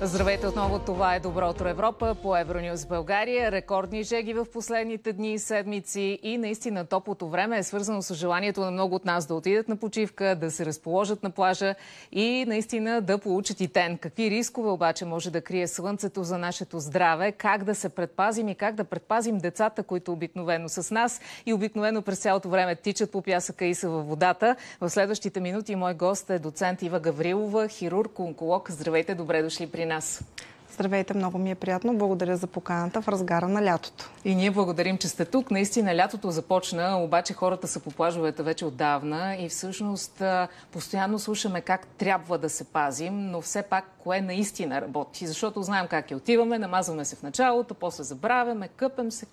Здравейте отново, това е Добро утро Европа по Евронюс България. Рекордни жеги в последните дни и седмици и наистина топлото време е свързано с желанието на много от нас да отидат на почивка, да се разположат на плажа и наистина да получат и тен. Какви рискове обаче може да крие слънцето за нашето здраве, как да се предпазим и как да предпазим децата, които обикновено са с нас и обикновено през цялото време тичат по пясъка и са във водата. В следващите минути мой гост е доцент Ива Гаврилова, хирург, онколог. Здравейте, добре дошли при нас. Здравейте, много ми е приятно. Благодаря за поканата в разгара на лятото. И ние благодарим, че сте тук. Наистина лятото започна, обаче хората са по плажовете вече отдавна и всъщност постоянно слушаме как трябва да се пазим, но все пак кое наистина работи. Защото знаем как отиваме, намазваме се в началото, после забравяме, къпем се.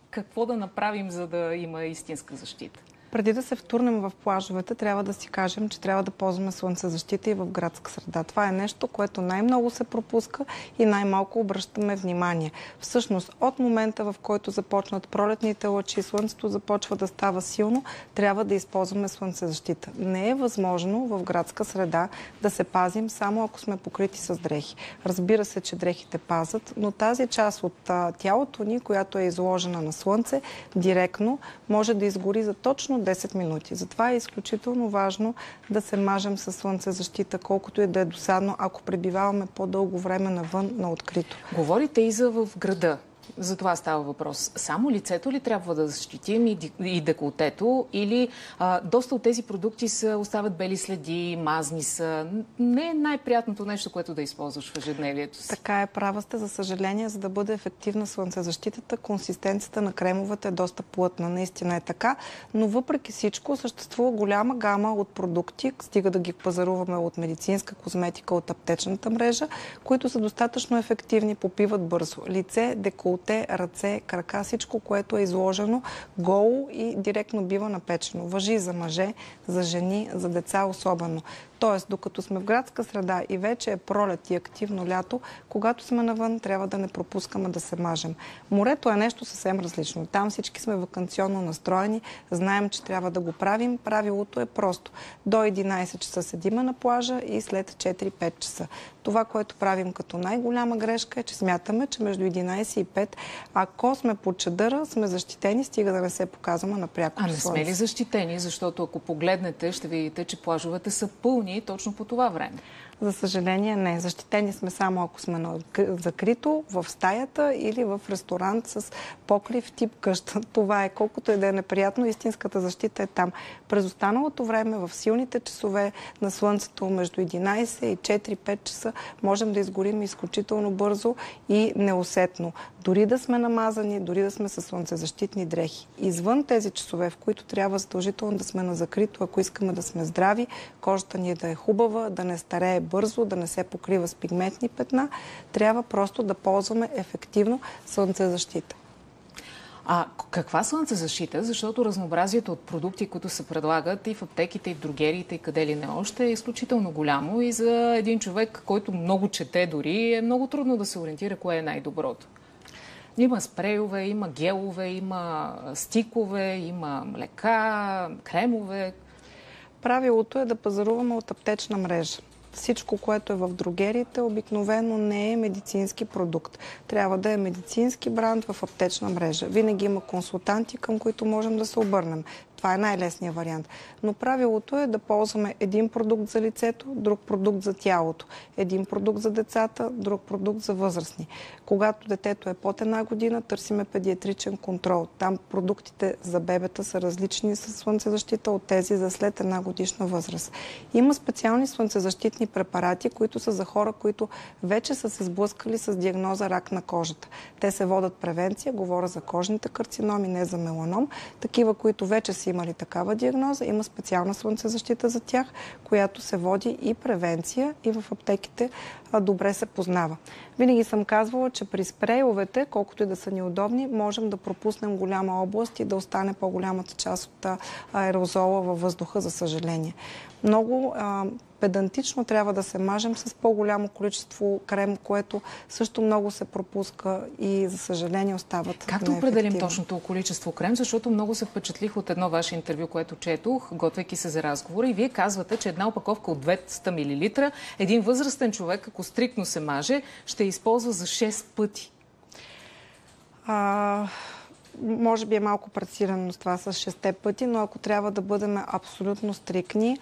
Какво да направим, за да има истинска защита? Преди да се втурнем в плажовете, трябва да си кажем, че трябва да ползваме слънцезащита и в градска среда. Това е нещо, което най-много се пропуска и най-малко обръщаме внимание. Всъщност, от момента, в който започнат пролетните лъчи и слънцето започва да става силно, трябва да използваме слънцезащита. Не е възможно в градска среда да се пазим само ако сме покрити с дрехи. Разбира се, че дрехите пазят, но тази част от тялото ни, която е изложена на слънце, директно може да изгори за точно 10 минути. Затова е изключително важно да се мажем със слънцезащита, колкото и да е досадно, ако пребиваваме по-дълго време навън на открито. Говорите и за в града. За това става въпрос. Само лицето ли трябва да защитим и деколтето, или доста от тези продукти остават бели следи, мазни са? Не е най-приятното нещо, което да използваш в ежедневието си. Така е, права сте. За съжаление, за да бъде ефективна слънцезащитата, консистенцията на кремовата е доста плътна. Наистина е така, но въпреки всичко съществува голяма гама от продукти, стига да ги пазаруваме от медицинска козметика, от аптечната мрежа, които са достатъчно ефективни, попиват бързо. Лице, деколте, ръце, крака, всичко, което е изложено голо и директно бива напечено. Важи за мъже, за жени, за деца особено. Тоест, докато сме в градска среда и вече е пролет и активно лято, когато сме навън, трябва да не пропускаме да се мажем. Морето е нещо съвсем различно. Там всички сме ваканционно настроени, знаем, че трябва да го правим. Правилото е просто. До 11 часа седиме на плажа и след 4-5 часа. Това, което правим като най-голяма грешка е, че смятаме, че между 11 и 5, ако сме под чадъра, сме защитени, стига да не се показваме на прякото слънце. А не сме ли защитени? Защото ако погледнете, ще видите, че плажовете са пълни точно по това време. За съжаление не. Защитени сме само ако сме закрито, в стаята или в ресторант с покрив тип къща. Това е колкото и да е неприятно, истинската защита е там. През останалото време, в силните часове на слънцето, между 11 и 4-5 часа, можем да изгорим изключително бързо и неусетно. Дори да сме намазани, дори да сме със слънцезащитни дрехи. Извън тези часове, в които трябва задължително да сме на закрито, ако искаме да сме здрави, кожата ни да е хубава, да не старее бързо, да не се покрива с пигментни петна, трябва просто да ползваме ефективно слънцезащита. А каква слънцезащита? Защото разнообразието от продукти, които се предлагат и в аптеките, и в дрогериите, и къде ли не още, е изключително голямо и за един човек, който много чете дори, е много трудно да се ориентира кое е най-доброто. Има спрейове, има гелове, има стикове, има млека, кремове. Правилото е да пазаруваме от аптечна мрежа. Всичко, което е в дрогериите, обикновено не е медицински продукт. Трябва да е медицински бранд в аптечна мрежа. Винаги има консултанти, към които можем да се обърнем. Това е най-лесният вариант. Но правилото е да ползваме един продукт за лицето, друг продукт за тялото. Един продукт за децата, друг продукт за възрастни. Когато детето е под 1 година, търсиме педиатричен контрол. Там продуктите за бебета са различни с слънцезащита от тези за след 1 годишна възраст. Има специални слънцезащитни препарати, които са за хора, които вече са се сблъскали с диагноза рак на кожата. Те се водят превенция, говоря за кожните карциноми, не за меланом. Такива, които вече са имали такава диагноза, има специална слънцезащита за тях, която се води и превенция, и в аптеките добре се познава. Винаги съм казвала, че при спрейовете, колкото и да са неудобни, можем да пропуснем голяма област и да остане по-голямата част от аерозола във въздуха, за съжаление. Много педантично трябва да се мажем с по-голямо количество крем, което също много се пропуска и за съжаление остават. Как да определим точното количество крем? Защото много се впечатлих от едно ваше интервю, което четох, готвейки се за разговора, и вие казвате, че една опаковка от 200 мл един възрастен човек, ако стриктно се маже, ще използва за 6 пъти. Може би е малко прецирано с това с 6 пъти, но ако трябва да бъдем абсолютно стрикни,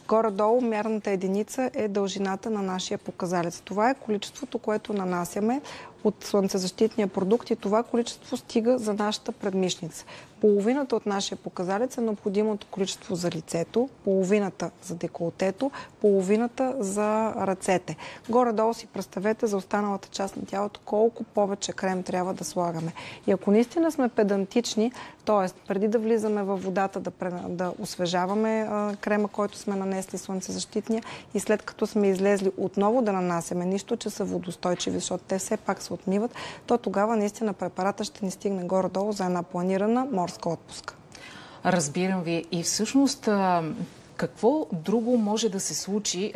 горе-долу мярната единица е дължината на нашия показалец. Това е количеството, което нанасяме от слънцезащитния продукт, и това количество стига за нашата предмишница. Половината от нашия показалец е необходимото количество за лицето, половината за деколтето, половината за ръцете. Горе-долу си представете за останалата част на тялото колко повече крем трябва да слагаме. И ако наистина сме педантични, т.е. преди да влизаме във водата да освежаваме крема, който сме нанесли слънцезащитния, и след като сме излезли отново да нанасяме, нищо, че са водостойчиви, защото те все пак се отмиват, то тогава наистина препарата ще ни стигне горе-долу за една планирана морска отпуска. Разбирам ви. И всъщност какво друго може да се случи?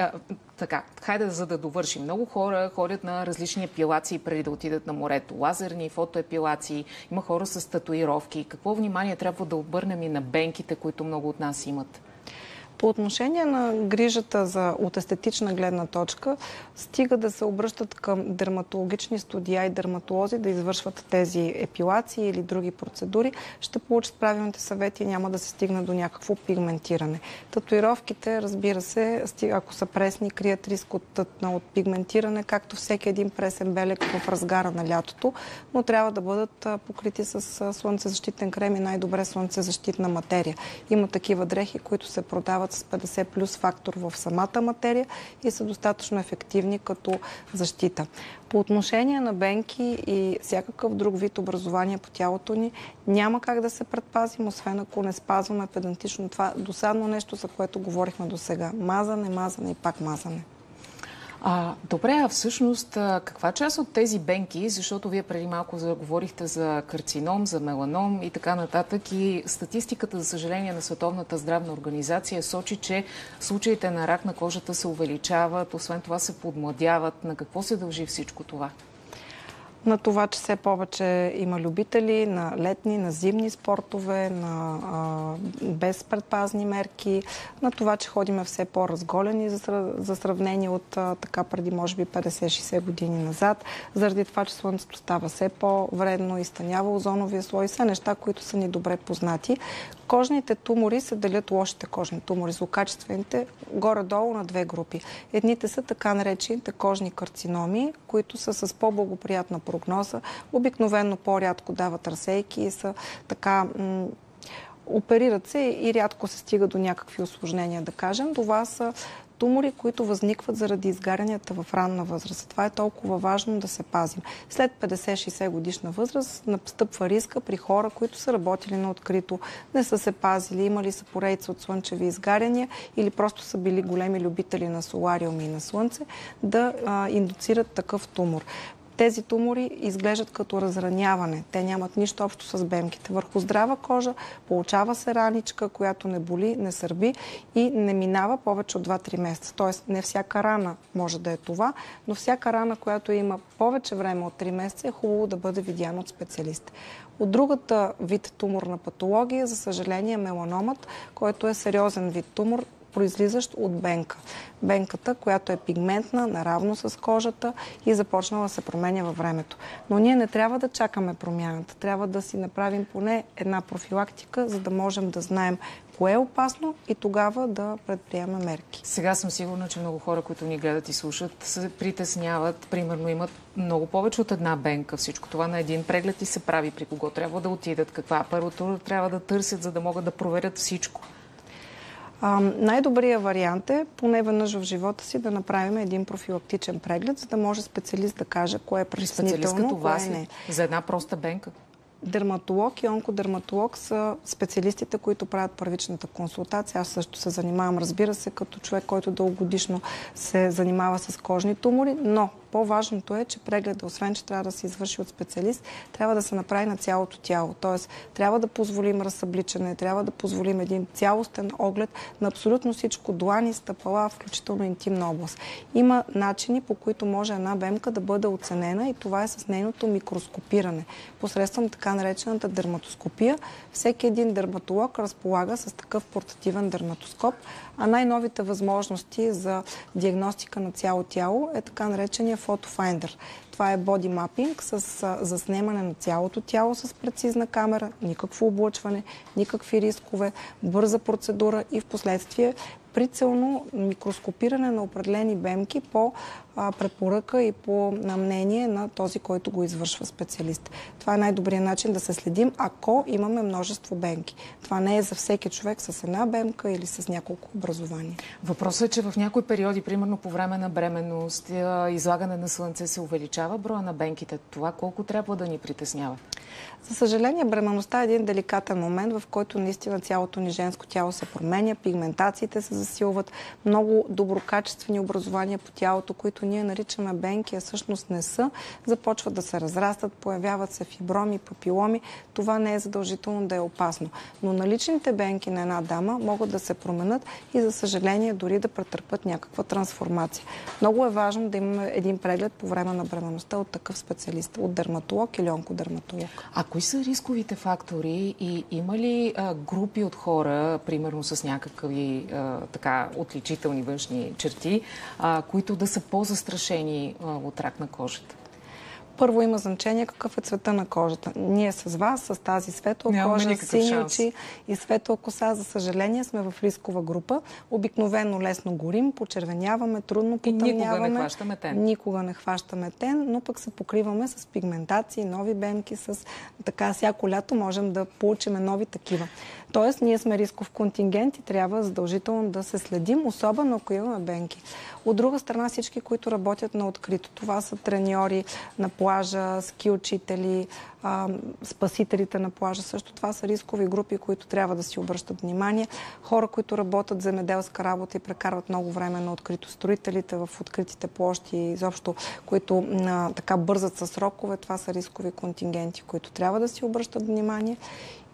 Така, хайде за да довършим. Много хора ходят на различни епилации преди да отидат на морето. Лазерни, фотоепилации. Има хора с татуировки. Какво внимание трябва да обърнем и на бенките, които много от нас имат? По отношение на грижата от естетична гледна точка, стига да се обръщат към дерматологични студия и дерматолози да извършват тези епилации или други процедури, ще получат правилните съвети и няма да се стигне до някакво пигментиране. Татуировките, разбира се, ако са пресни, крият риск от пигментиране, както всеки един пресен белег в разгара на лятото, но трябва да бъдат покрити с слънцезащитен крем и най-добре слънцезащитна материя. Има такива дрехи, които се продават с 50 плюс фактор в самата материя и са достатъчно ефективни като защита. По отношение на бенки и всякакъв друг вид образование по тялото ни, няма как да се предпазим, освен ако не спазваме педантично това досадно нещо, за което говорихме до сега. Мазане, мазане и пак мазане. Добре, а всъщност каква част от тези бенки, защото вие преди малко говорихте за карцином, за меланом и така нататък, и статистиката, за съжаление, на Световната здравна организация сочи, че случаите на рак на кожата се увеличават, освен това се подмладяват. На какво се дължи всичко това? На това, че все повече има любители на летни, на зимни спортове, на без предпазни мерки, на това, че ходиме все по-разголени за сравнение от така преди може би 50-60 години назад, заради това, че слънцето става все по-вредно, изтънява озоновия слой, са неща, които са ни добре познати. Кожните тумори се делят, лошите кожни тумори, злокачествените, горе-долу на две групи. Едните са така наречените кожни карциноми, които са с по-благоприятна прогноза, обикновено по-рядко дават разсейки и са така оперират се и рядко се стига до някакви усложнения, да кажем. Това са тумори, които възникват заради изгарянията в ранна възраст. Това е толкова важно да се пазим. След 50-60 годишна възраст настъпва риска при хора, които са работили на открито, не са се пазили, имали са поредица от слънчеви изгаряния или просто са били големи любители на солариуми и на слънце, да индуцират такъв тумор. Тези тумори изглеждат като разраняване. Те нямат нищо общо с бемките. Върху здрава кожа получава се раничка, която не боли, не сърби и не минава повече от 2-3 месеца. Тоест не всяка рана може да е това, но всяка рана, която има повече време от 3 месеца, е хубаво да бъде видяна от специалист. От другата вид туморна патология, за съжаление, е меланомът, който е сериозен вид тумор, произлизащ от бенка. Бенката, която е пигментна, наравно с кожата и започнала да се променя във времето. Но ние не трябва да чакаме промяната. Трябва да си направим поне една профилактика, за да можем да знаем кое е опасно и тогава да предприемем мерки. Сега съм сигурна, че много хора, които ни гледат и слушат, се притесняват. Примерно имат много повече от една бенка. Всичко това на един преглед и се прави. При кого трябва да отидат, каква апаратура трябва да търсят, за да могат да проверят всичко. Най-добрият вариант е поне веднъж в живота си да направим един профилактичен преглед, за да може специалист да каже кое е притеснително, кое не. За една проста бенка? Дерматолог и онкодерматолог са специалистите, които правят първичната консултация. Аз също се занимавам, разбира се, като човек, който дългогодишно се занимава с кожни тумори, но По-важното е, че прегледа, освен че трябва да се извърши от специалист, трябва да се направи на цялото тяло. Тоест, трябва да позволим разсъбличане, трябва да позволим един цялостен оглед на абсолютно всичко, длани, стъпала, включително интимна област. Има начини, по които може една бемка да бъде оценена и това е с нейното микроскопиране. Посредством така наречената дерматоскопия. Всеки един дерматолог разполага с такъв портативен дерматоскоп, а най-новите възможности за диагностика на цяло тяло е така наречения фотофайндър. Това е боди мапинг с заснемане на цялото тяло с прецизна камера, никакво облъчване, никакви рискове, бърза процедура и в последствие прицелно микроскопиране на определени бемки по препоръка и по мнение на този, който го извършва специалист. Това е най-добрият начин да се следим, ако имаме множество бемки. Това не е за всеки човек с една бемка или с няколко образования. Въпросът е, че в някои периоди, примерно по време на бременност, излагане на слънце, се увеличава броя на бемките. Това колко трябва да ни притеснява? За съжаление, бременността е един деликатен момент, в който наистина цялото ни женско тяло се променя, пигментациите се засилват, много доброкачествени образования по тялото, които ние наричаме бенки, а всъщност не са, започват да се разрастат, появяват се фиброми, папиломи. Това не е задължително да е опасно. Но наличните бенки на една дама могат да се променят и, за съжаление, дори да претърпят някаква трансформация. Много е важно да имаме един преглед по време на бременността от такъв специалист, от дерматолог или онкодерматолог. А кои са рисковите фактори и има ли групи от хора, примерно с някакви така отличителни външни черти, които да са по-застрашени от рак на кожата? Първо има значение какъв е цвета на кожата. Ние с вас, с тази светла кожа, сини очи и светла коса, за съжаление, сме в рискова група. Обикновено лесно горим, почервеняваме, трудно потъмняваме. И никога не хващаме тен. Никога не хващаме тен, но пък се покриваме с пигментации, нови бемки, с така всяко лято можем да получим нови такива. Тоест, ние сме рисков контингент и трябва задължително да се следим, особено ако имаме бенки. От друга страна, всички, които работят на открито, това са треньори на плажа, ски учители, спасителите на плажа, също това са рискови групи, които трябва да си обръщат внимание. Хора, които работят земеделска работа и прекарват много време на открито, строителите в откритите площи, изобщо, които така бързат с срокове, това са рискови контингенти, които трябва да си обръщат внимание.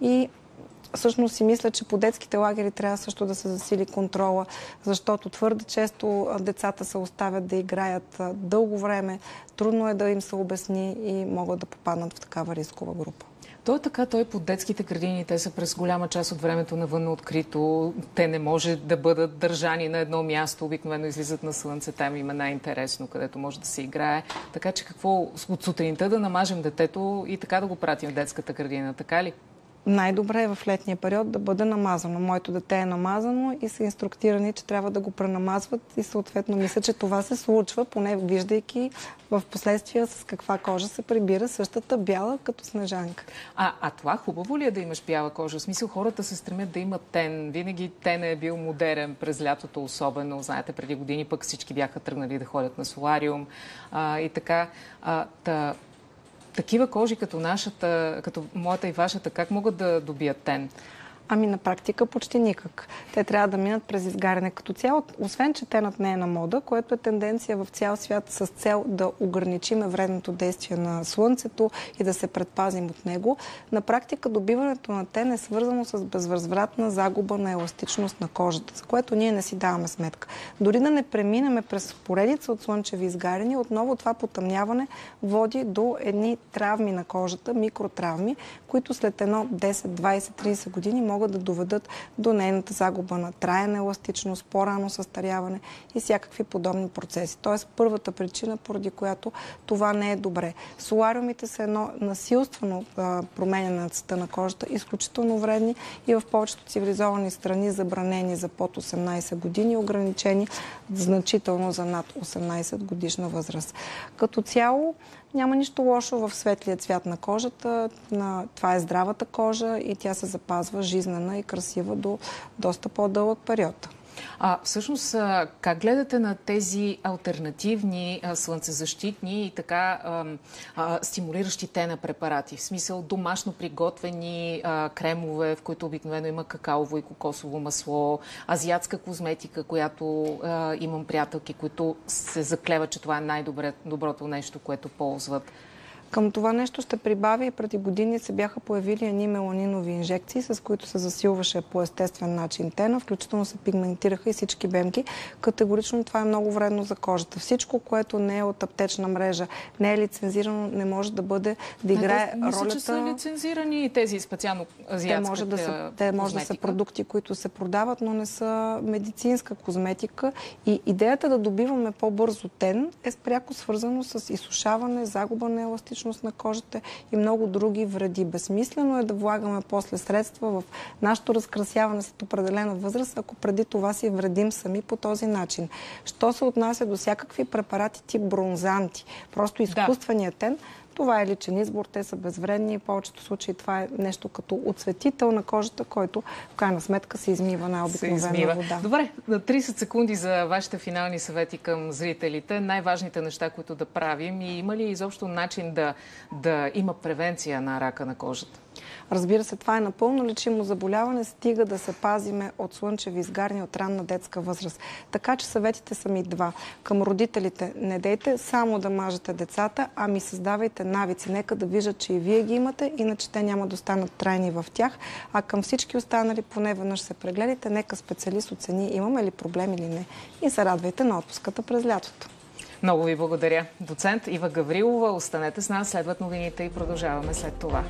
И всъщност си мисля, че по детските лагери трябва също да се засили контрола, защото твърде често децата се оставят да играят дълго време, трудно е да им се обясни и могат да попаднат в такава рискова група. То е така, той по детските градини, те са през голяма част от времето навън открито, те не може да бъдат държани на едно място, обикновено излизат на слънце, там има най-интересно, където може да се играе. Така че какво от сутринта да намажем детето и така да го пратим в детската градина, така ли? Най-добре е в летния период да бъде намазано. Моето дете е намазано и са инструктирани, че трябва да го пренамазват и съответно мисля, че това се случва, поне виждайки в последствие с каква кожа се прибира същата бяла като снежанка. А това хубаво ли е да имаш бяла кожа? В смисъл, хората се стремят да имат тен. Винаги тен е бил модерен през лятото особено. Знаете, преди години пък всички бяха тръгнали да ходят на солариум и така. Такива кожи като нашата, като моята и вашата, как могат да добият тен? Ами на практика почти никак. Те трябва да минат през изгаряне като цяло, освен че тенът не е на мода, което е тенденция в цял свят с цел да ограничиме вредното действие на слънцето и да се предпазим от него. На практика добиването на тен е свързано с безвъзвратна загуба на еластичност на кожата, за което ние не си даваме сметка. Дори да не преминеме през поредица от слънчеви изгаряния, отново това потъмняване води до едни травми на кожата, микротравми, които след едно 10, 20, 30 години могат да доведат до нейната загуба на трайна еластичност, по-рано състаряване и всякакви подобни процеси. Тоест, първата причина, поради която това не е добре. Солариумите са едно насилствено променяне на цвета на кожата, изключително вредни и в повечето цивилизовани страни забранени за под 18 години, ограничени значително за над 18 годишна възраст. Като цяло, няма нищо лошо в светлия цвят на кожата. Това е здравата кожа и тя се запазва жизнена и красива до доста по-дълъг период. Всъщност, как гледате на тези алтернативни слънцезащитни и така стимулиращи тена препарати? В смисъл домашно приготвени кремове, в които обикновено има какаово и кокосово масло, азиатска козметика, която имам приятелки, които се заклеват, че това е най-доброто нещо, което ползват. Към това нещо ще прибавя и преди години се бяха появили едни меланинови инжекции, с които се засилваше по естествен начин тена, включително се пигментираха и всички бемки. Категорично това е много вредно за кожата. Всичко, което не е от аптечна мрежа, не е лицензирано, не може да бъде да играе ролята... Мисля, че са лицензирани и тези специално азиатската Те може да са продукти, които се продават, но не са медицинска козметика. И идеята да добиваме по-бързо тен е пряко свързано с изсушаване, загуба на еластичност на кожата и много други вреди. Безсмислено е да влагаме после средства в нашето разкрасяване след определена възраст, ако преди това си вредим сами по този начин. Що се отнася до всякакви препарати тип бронзанти, просто изкуственият тен, това е личен избор, те са безвредни. В повечето случаи това е нещо като отцветител на кожата, който в крайна сметка се измива на обикновена вода. Добре, на 30 секунди за вашите финални съвети към зрителите. Най-важните неща, които да правим, и има ли изобщо начин да има превенция на рака на кожата? Разбира се, това е напълно лечимо заболяване, стига да се пазиме от слънчеви изгарни от ранна детска възраст. Така че съветите са ми два. Към родителите: не дейте само да мажете децата, ами създавайте навици. Нека да виждат, че и вие ги имате, иначе те няма да останат трайни в тях. А към всички останали поне веднъж се прегледайте, нека специалист оцени имаме ли проблем или не. И се радвайте на отпуската през лятото. Много ви благодаря. Доцент Ива Гаврилова, останете с нас, следват новините и продължаваме след това.